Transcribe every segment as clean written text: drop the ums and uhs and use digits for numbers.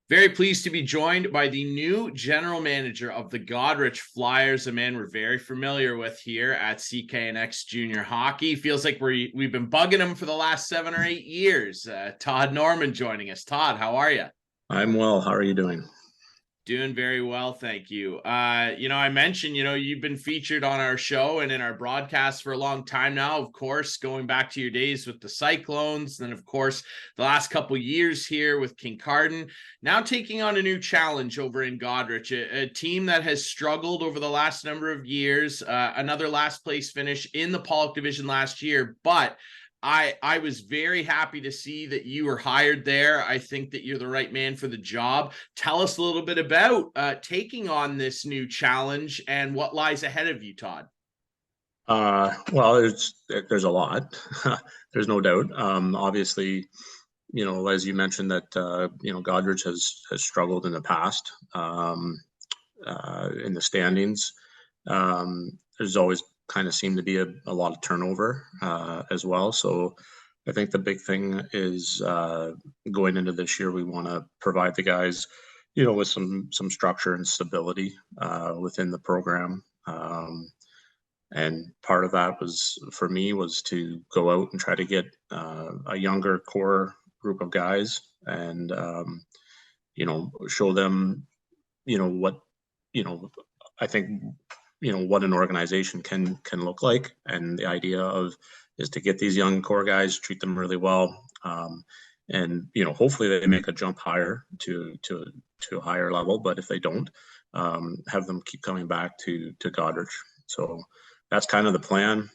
Very pleased to be joined by the new general manager of the Goderich Flyers, a man we're very familiar with here at CKNX Junior Hockey. Feels like we've been bugging him for the last 7 or 8 years. Todd Norman joining us. Todd, how are you? I'm well. How are you doing? Doing very well, thank you. I mentioned, you've been featured on our show and in our broadcast for a long time now, of course, going back to your days with the Cyclones, then, of course, the last couple years here with Kincardine, now taking on a new challenge over in Goderich, a team that has struggled over the last number of years, another last place finish in the Pollock division last year, but I was very happy to see that you were hired there. I think that you're the right man for the job. Tell us a little bit about taking on this new challenge and what lies ahead of you, Todd. Well, there's a lot. There's no doubt. Obviously, as you mentioned that Godrich has struggled in the past in the standings. There's always kind of seemed to be a lot of turnover as well. So I think the big thing is going into this year, we want to provide the guys, with some structure and stability within the program. And part of that was for me was to go out and try to get a younger core group of guys and show them what I think what an organization can look like, and the idea of is to get these young core guys, treat them really well, and hopefully they make a jump higher to a higher level. But if they don't, have them keep coming back to Goderich. So that's kind of the plan.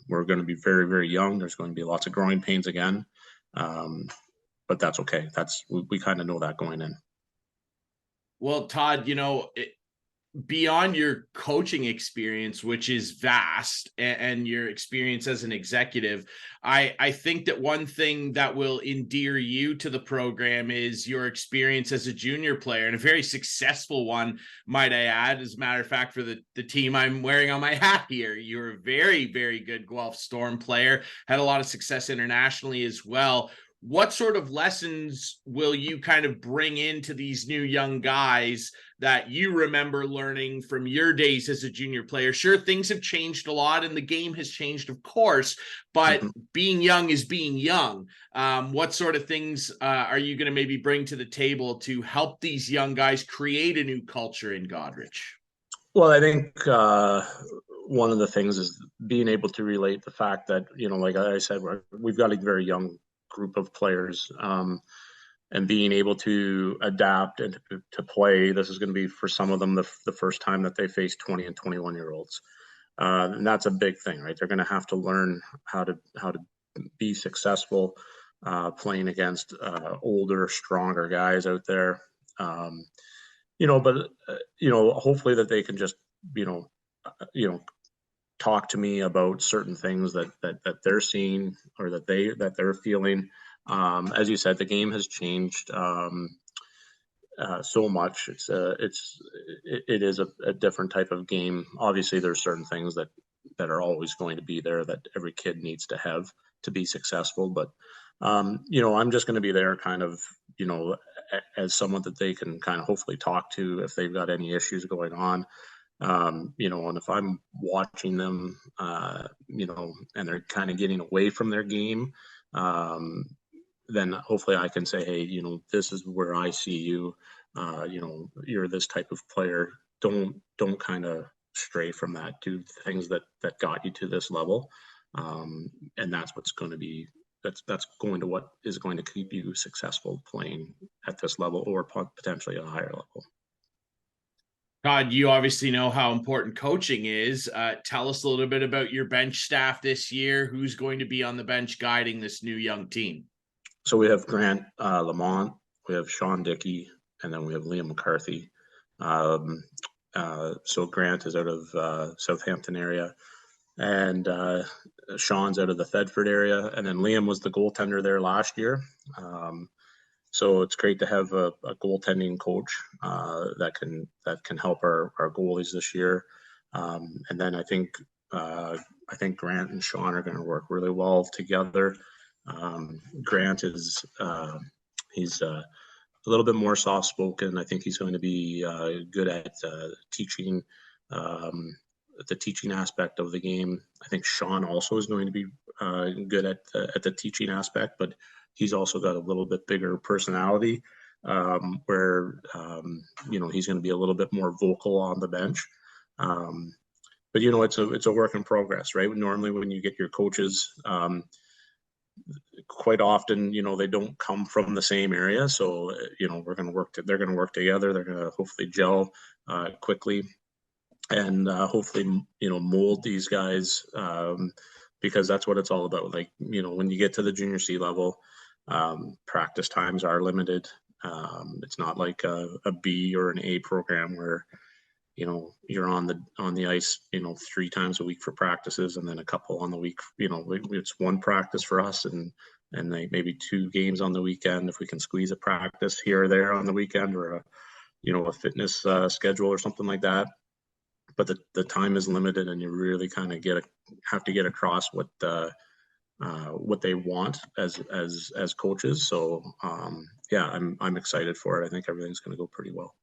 We're going to be very, very young. There's going to be lots of growing pains again, but that's okay. We kind of know that going in. Well, Todd, beyond your coaching experience, which is vast, and your experience as an executive, I think that one thing that will endear you to the program is your experience as a junior player, and a very successful one, might I add. As a matter of fact, for the team I'm wearing on my hat here, you're a very, very good Guelph Storm player, had a lot of success internationally as well. What sort of lessons will you kind of bring into these new young guys that you remember learning from your days as a junior player? Sure, things have changed a lot and the game has changed, of course, but being young is being young. What sort of things are you going to maybe bring to the table to help these young guys create a new culture in Goderich? Well, I think one of the things is being able to relate the fact that, like I said, we've got a very young group of players, and being able to adapt and to play. This is going to be for some of them the first time that they face 20 and 21-year-olds, and that's a big thing, right? They're going to have to learn how to be successful playing against older, stronger guys out there. But hopefully that they can just talk to me about certain things that they're seeing or that they're feeling. As you said, the game has changed so much. It is a different type of game. Obviously, there's certain things that are always going to be there that every kid needs to have to be successful. But I'm just going to be there, kind of, as someone that they can kind of hopefully talk to if they've got any issues going on. And if I'm watching them, and they're kind of getting away from their game, then hopefully I can say, hey, this is where I see you. You're this type of player. Don't kind of stray from that. Do things that got you to this level, and that's what's going to be. That's going to what is going to keep you successful playing at this level or potentially a higher level. Todd, you obviously know how important coaching is. Tell us a little bit about your bench staff this year. Who's going to be on the bench guiding this new young team? So we have Grant Lamont, we have Sean Dickey, and then we have Liam McCarthy. So Grant is out of Southampton area, and Sean's out of the Thetford area, and then Liam was the goaltender there last year. So it's great to have a goaltending coach that can help our goalies this year. And then I think Grant and Sean are going to work really well together. Grant is he's little bit more soft spoken. I think he's going to be good at teaching, the teaching aspect of the game. I think Sean also is going to be good at the teaching aspect, but he's also got a little bit bigger personality, where he's going to be a little bit more vocal on the bench. But it's a work in progress, right? Normally, when you get your coaches, quite often, they don't come from the same area. So, we're going to they're going to work together. They're going to hopefully gel quickly, and hopefully, mold these guys, because that's what it's all about. Like, when you get to the junior C level, practice times are limited. It's not like a B or an A program where you're on the ice 3 times a week for practices, and then a couple on the week. It's one practice for us, and maybe 2 games on the weekend if we can squeeze a practice here or there on the weekend, or a fitness schedule or something like that. But the time is limited, and you really kind of have to get across what they want as coaches. So yeah, I'm excited for it. I think everything's going to go pretty well.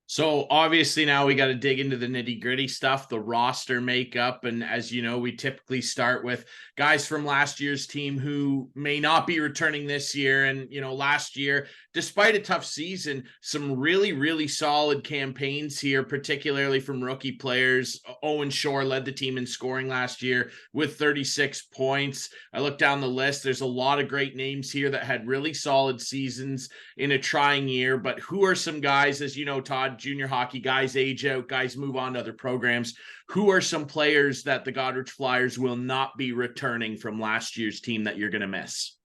So obviously now we got to dig into the nitty gritty stuff, the roster makeup. And as you know, we typically start with guys from last year's team who may not be returning this year. And, last year, despite a tough season, some really, really solid campaigns here, particularly from rookie players. Owen Shore led the team in scoring last year with 36 points. I look down the list. There's a lot of great names here that had really solid seasons in a trying year. But who are some guys, as you know, Todd, junior hockey, guys age out, guys move on to other programs. Who are some players that the Goderich Flyers will not be returning from last year's team that you're going to miss?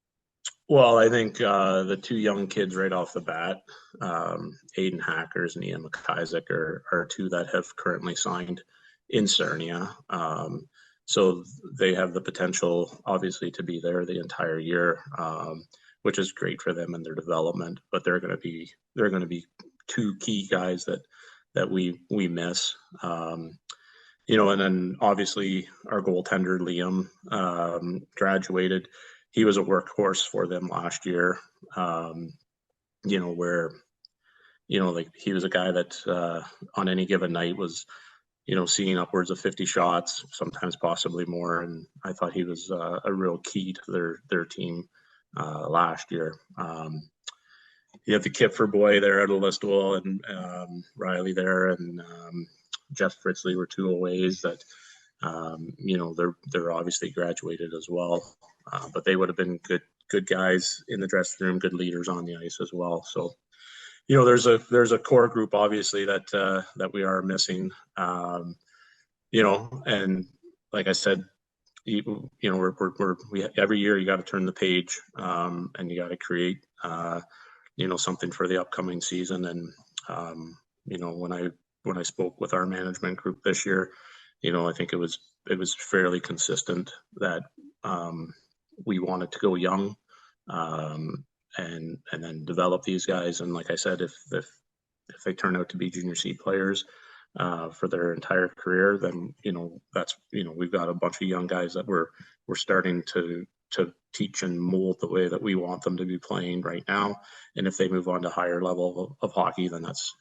Well, I think the 2 young kids right off the bat, Aiden Hackers and Ian McIsaac, are 2 that have currently signed in Sarnia. So they have the potential, obviously, to be there the entire year, which is great for them and their development. But they're going to be 2 key guys that we miss. And then obviously our goaltender Liam graduated. He was a workhorse for them last year. Where like he was a guy that on any given night was seeing upwards of 50 shots, sometimes possibly more. And I thought he was a real key to their team last year. You have the Kipfer boy there out of Listowel, and Riley there, and Jeff Fritzley were 2 aways that they're obviously graduated as well, but they would have been good guys in the dressing room, good leaders on the ice as well. So there's a core group obviously that we are missing, and like I said, we every year you got to turn the page, and you got to create something for the upcoming season. And when I spoke with our management group this year, I think it was fairly consistent that we wanted to go young, and then develop these guys. And like I said, if they turn out to be junior C players for their entire career, then we've got a bunch of young guys that we're starting to teach and mold the way that we want them to be playing right now. And if they move on to higher level of hockey, then that's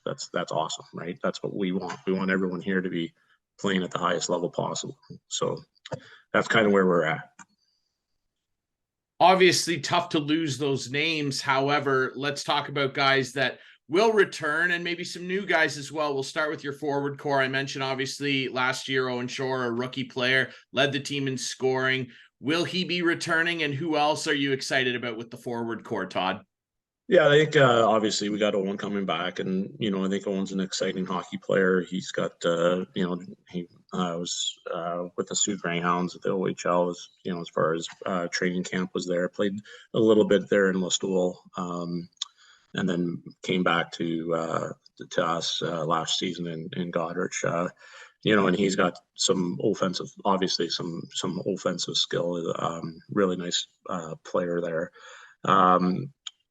awesome, right? That's what we want. We want everyone here to be playing at the highest level possible. So that's kind of where we're at. Obviously tough to lose those names. However, let's talk about guys that will return and maybe some new guys as well. We'll start with your forward core. I mentioned obviously last year, Owen Shore, a rookie player, led the team in scoring. Will he be returning, and who else are you excited about with the forward core, Todd? Yeah, I think obviously we got Owen coming back, and I think Owen's an exciting hockey player. He's got he was with the Sioux Greyhounds at the OHL, as far as training camp was there. Played a little bit there in Listowel, and then came back to us last season in Goderich. And he's got some offensive, obviously some offensive skill. Really nice player there.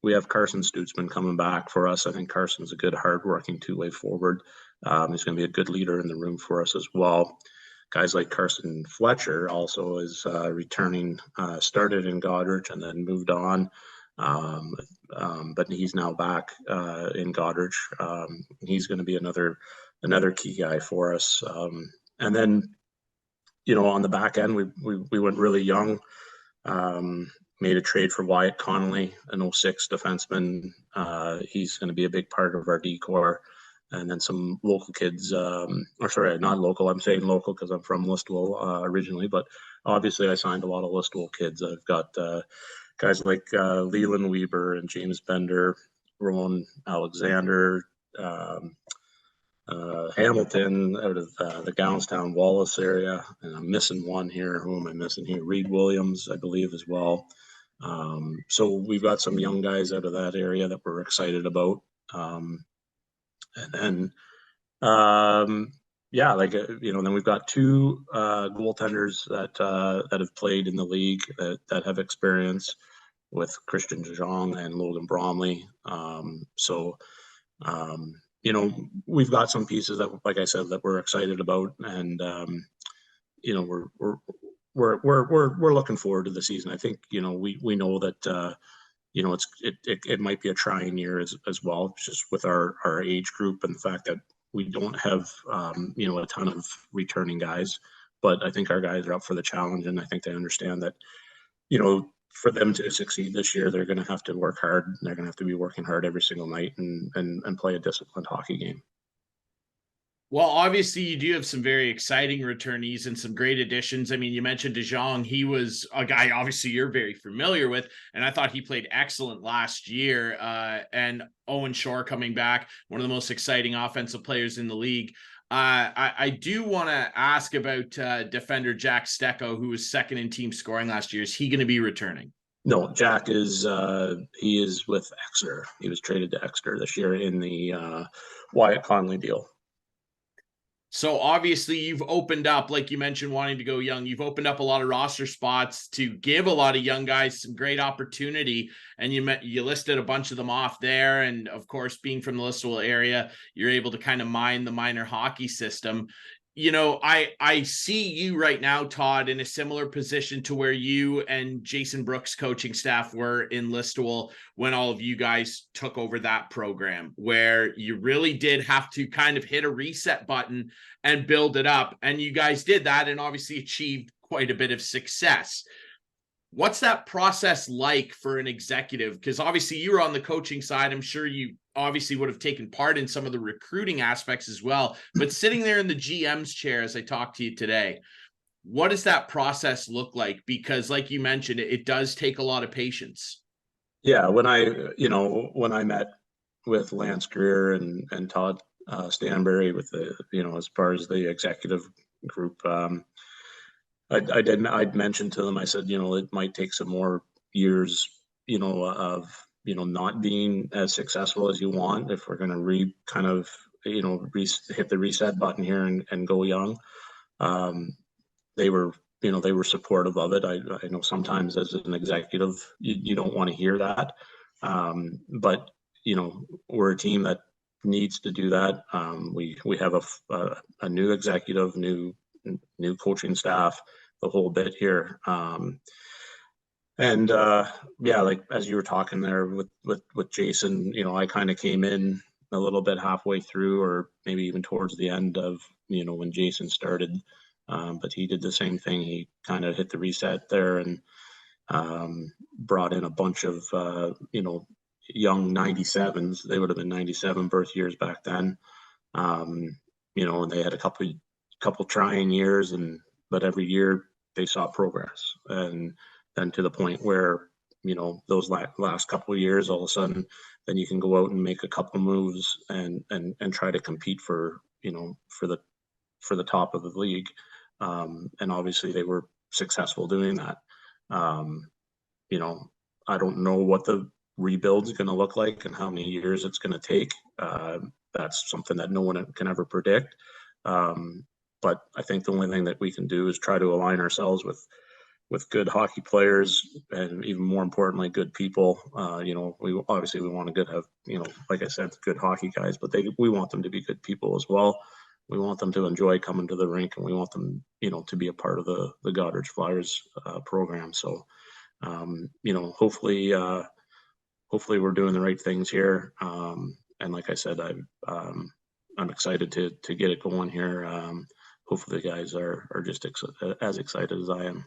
We have Carson Stutzman coming back for us. I think Carson's a good, hardworking 2-way forward. He's going to be a good leader in the room for us as well. Guys like Carson Fletcher also is returning, started in Goderich and then moved on But he's now back in Goderich. He's going to be another key guy for us. And then, on the back end, we went really young. Made a trade for Wyatt Connolly, an '06 defenseman. He's going to be a big part of our decor. And then some local kids, or sorry, not local. I'm saying local because I'm from Listowel originally, but obviously I signed a lot of Listowel kids. I've got guys like Leland Weber and James Bender, Rowan Alexander, Hamilton out of the Gownstown Wallace area, and I'm missing one here. Who am I missing here? Reed Williams, I believe, as well. So we've got some young guys out of that area that we're excited about. And then, yeah, then we've got two goaltenders that have played in the league that have experience with Christian Jong and Logan Bromley. We've got some pieces that, like I said, that we're excited about, and we're looking forward to the season. I think we know that it might be a trying year as well, just with our age group and the fact that we don't have a ton of returning guys. But I think our guys are up for the challenge, and I think they understand that for them to succeed this year, they're going to have to work hard. They're going to have to be working hard every single night and play a disciplined hockey game. Well, obviously, you do have some very exciting returnees and some great additions. I mean, you mentioned De Jong. He was a guy, obviously, you're very familiar with, and I thought he played excellent last year. And Owen Shore coming back, one of the most exciting offensive players in the league. I do want to ask about defender Jack Stecco, who was second in team scoring last year. Is he going to be returning? No, Jack is he is with Exeter. He was traded to Exeter this year in the Wyatt Connolly deal. So obviously you've opened up, like you mentioned, wanting to go young. You've opened up a lot of roster spots to give a lot of young guys some great opportunity. And you listed a bunch of them off there. And of course, being from the Listowel area, you're able to kind of mine the minor hockey system. I see you right now, Todd, in a similar position to where you and Jason Brooks' coaching staff were in Listowel when all of you guys took over that program, where you really did have to kind of hit a reset button and build it up. And you guys did that and obviously achieved quite a bit of success. What's that process like for an executive? Because obviously you were on the coaching side. I'm sure you obviously would have taken part in some of the recruiting aspects as well. But sitting there in the GM's chair as I talk to you today, what does that process look like? Because like you mentioned, it does take a lot of patience. Yeah, when I met with Lance Greer and Todd Stanberry with as far as the executive group, I'd mentioned to them, I said, it might take some more years, of, not being as successful as you want if we're going to hit the reset button here and go young. They were supportive of it. I know sometimes as an executive, you don't want to hear that. But, we're a team that needs to do that. We have a new executive, new coaching staff, the whole bit here. Yeah, like as you were talking there with Jason, I kind of came in a little bit halfway through, or maybe even towards the end of when Jason started. But he did the same thing. He kind of hit the reset there and brought in a bunch of young 97s. They would have been 97 birth years back then. And they had a couple trying years, but every year they saw progress. And then to the point where, those last couple of years, all of a sudden, then you can go out and make a couple moves and try to compete for the top of the league. And obviously they were successful doing that. I don't know what the rebuild's going to look like and how many years it's going to take. That's something that no one can ever predict. But I think the only thing that we can do is try to align ourselves with good hockey players, and even more importantly, good people. We want to have, like I said, good hockey guys, but we want them to be good people as well. We want them to enjoy coming to the rink, and we want them, to be a part of the Goderich Flyers program. So, hopefully hopefully we're doing the right things here. And like I said, I'm excited to get it going here. Hopefully the guys are just as excited as I am.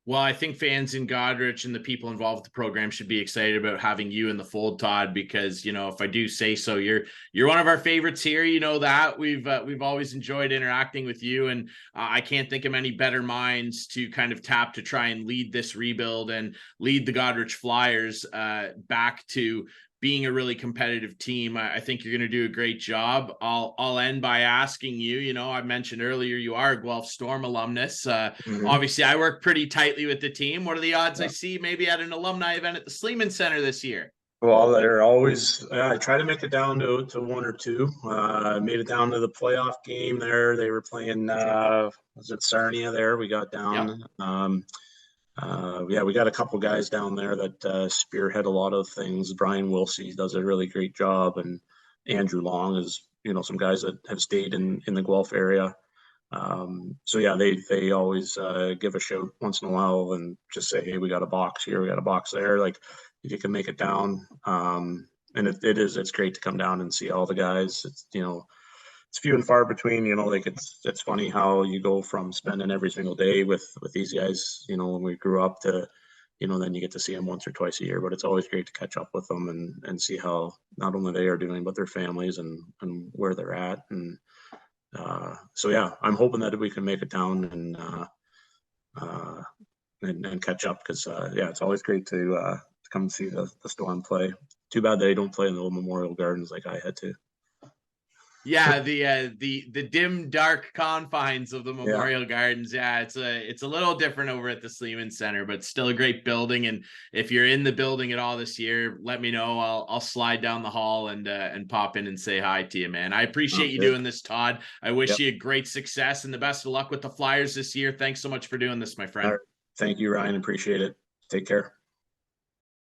Well, I think fans in Goderich and the people involved with the program should be excited about having you in the fold, Todd, because, if I do say so, you're one of our favorites here. You know that we've always enjoyed interacting with you, and I can't think of any better minds to kind of tap to try and lead this rebuild and lead the Goderich Flyers back to being a really competitive team. I think you're going to do a great job. I'll end by asking you, I mentioned earlier, you are a Guelph Storm alumnus. Obviously I work pretty tightly with the team. What are the odds I see maybe at an alumni event at the Sleeman Center this year? Well, they're always, I try to make it down to one or two. Made it down to the playoff game there. They were playing, was it Sarnia there? We got Yep. down. Yeah, we got a couple guys down there that spearhead a lot of things. Brian Wilsey does a really great job, and Andrew Long is, some guys that have stayed in the Guelph area. So yeah, they always give a shout once in a while and just say, hey, we got a box here, we got a box there. Like if you can make it down, and it's great to come down and see all the guys. It's it's few and far between. Like it's funny how you go from spending every single day with these guys. When we grew up to, then you get to see them once or twice a year. But it's always great to catch up with them and see how not only they are doing, but their families and where they're at. So yeah, I'm hoping that we can make it down and catch up because yeah, it's always great to come see the Storm play. Too bad they don't play in the old Memorial Gardens like I had to. Yeah, the dim, dark confines of the Yeah, Memorial Gardens. Yeah, it's a little different over at the Sleeman Center, but still a great building. And if you're in the building at all this year, let me know. I'll slide down the hall and pop in and say hi to you, man. I appreciate sounds you good. doing this, Todd. I wish Yep. you great success and the best of luck with the Flyers this year. Thanks so much for doing this, my All friend. right. Thank you, Ryan. Appreciate it. Take care.